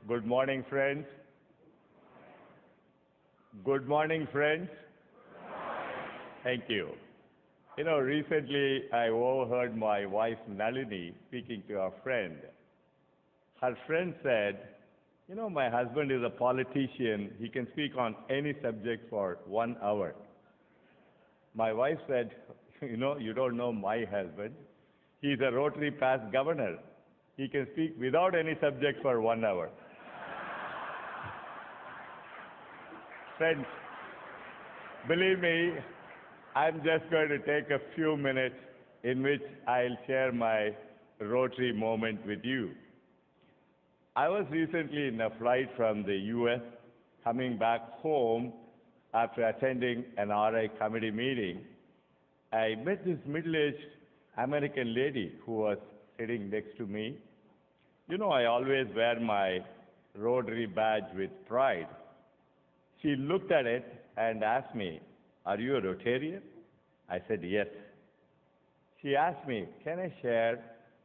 Good morning, friends. Good morning, friends. Thank you. Recently I overheard my wife Nalini speaking to a friend. Her friend said, my husband is a politician. He can speak on any subject for 1 hour. My wife said, you don't know my husband. He's a Rotary past governor. He can speak without any subject for 1 hour. Friends, believe me, I'm just going to take a few minutes in which I'll share my Rotary moment with you. I was recently in a flight from the US, coming back home after attending an RI committee meeting. I met this middle-aged American lady who was sitting next to me. I always wear my Rotary badge with pride. She looked at it and asked me, "Are you a Rotarian?" I said, "Yes." She asked me, "Can I share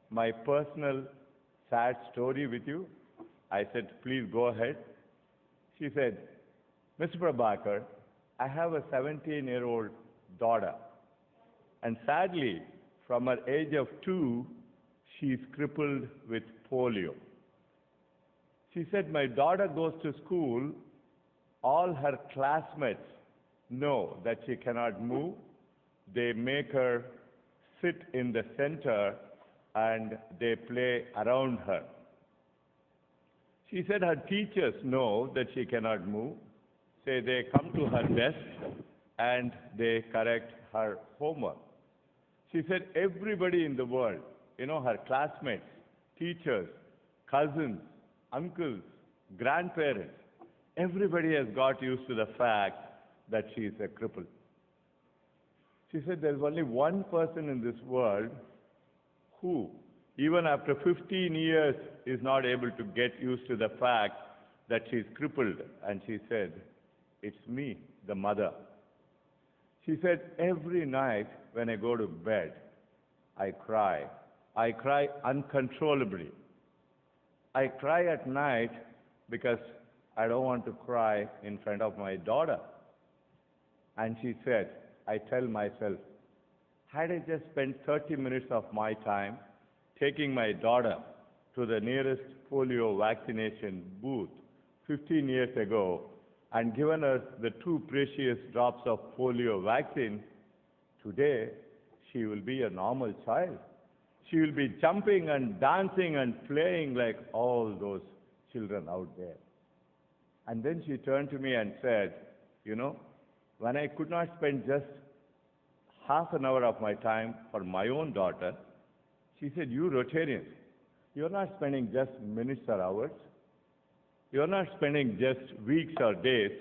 my personal sad story with you?" I said, "Please go ahead." She said, "Mr. Prabhakar, I have a 17-year-old daughter, and sadly, from her age of 2, she is crippled with polio." She said, "My daughter goes to school. All her classmates know that she cannot move. They make her sit in the center and they play around her." She said her teachers know that she cannot move. So they come to her desk and they correct her homework. She said everybody in the world, her classmates, teachers, cousins, uncles, grandparents, everybody has got used to the fact that she is a cripple. She said there's only one person in this world who, even after 15 years, is not able to get used to the fact that she is crippled. And she said, "It's me, the mother." She said, "Every night when I go to bed, I cry. I cry uncontrollably. I cry at night because I don't want to cry in front of my daughter." And she said, "I tell myself, had I just spent 30 minutes of my time taking my daughter to the nearest polio vaccination booth 15 years ago and given her the 2 precious drops of polio vaccine, today she will be a normal child. She will be jumping and dancing and playing like all those children out there." And then she turned to me and said, when I could not spend just half an hour of my time for my own daughter, she said, "You Rotarians, you're not spending just minutes or hours. You're not spending just weeks or days."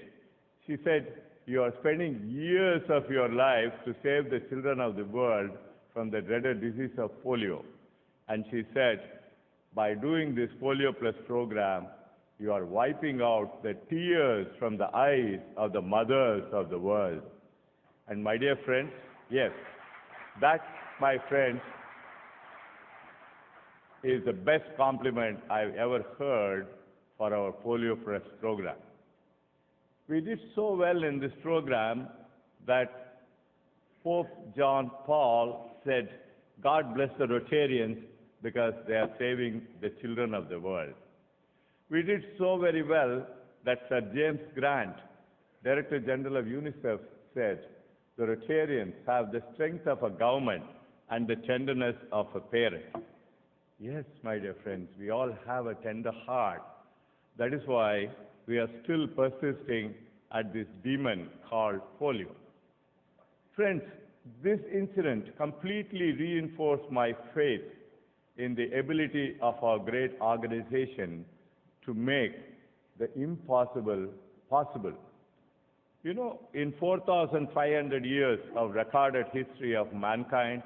She said, "You are spending years of your life to save the children of the world from the dreaded disease of polio." And she said, by doing this Polio Plus program, you are wiping out the tears from the eyes of the mothers of the world. And my dear friends, yes, that, my friends, is the best compliment I've ever heard for our Polio Plus program. We did so well in this program that Pope John Paul said, "God bless the Rotarians because they are saving the children of the world." We did so very well that Sir James Grant, Director General of UNICEF, said, "The Rotarians have the strength of a government and the tenderness of a parent." Yes, my dear friends, we all have a tender heart. That is why we are still persisting at this demon called polio. Friends, this incident completely reinforced my faith in the ability of our great organization to make the impossible possible. In 4,500 years of recorded history of mankind,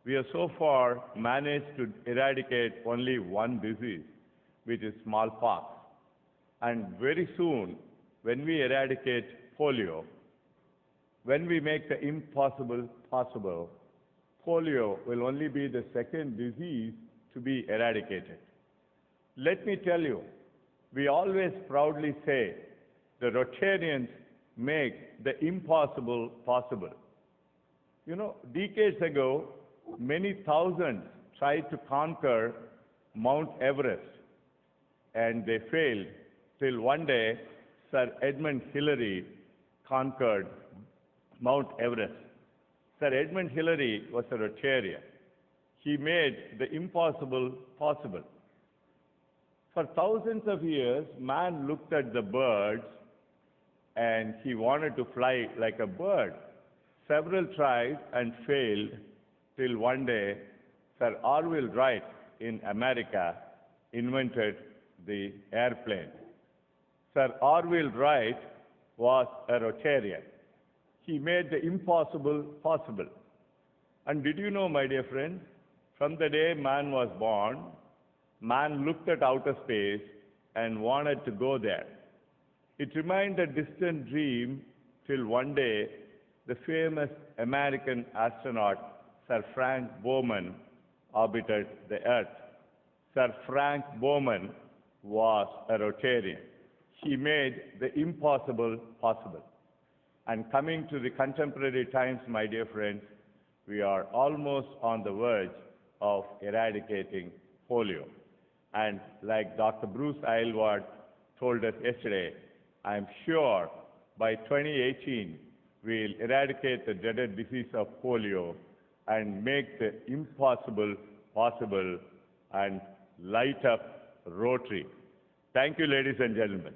we have so far managed to eradicate only one disease, which is smallpox. And very soon, when we eradicate polio, when we make the impossible possible, polio will only be the second disease to be eradicated. Let me tell you, We always proudly say the Rotarians make the impossible possible. You know, decades ago, many thousands tried to conquer Mount Everest, and they failed till one day Sir Edmund Hillary conquered Mount Everest. Sir Edmund Hillary was a Rotarian. He made the impossible possible. For thousands of years, man looked at the birds and he wanted to fly like a bird. Several tried and failed till one day Sir Orville Wright in America invented the airplane. Sir Orville Wright was a Rotarian. He made the impossible possible. And did you know, my dear friends, from the day man was born, man looked at outer space and wanted to go there. It remained a distant dream till one day the famous American astronaut Sir Frank Borman orbited the Earth. Sir Frank Borman was a Rotarian. He made the impossible possible. And coming to the contemporary times, my dear friends, we are almost on the verge of eradicating polio. And like Dr. Bruce Aylward told us yesterday, I'm sure by 2018, we'll eradicate the dreaded disease of polio and make the impossible possible and light up Rotary. Thank you, ladies and gentlemen.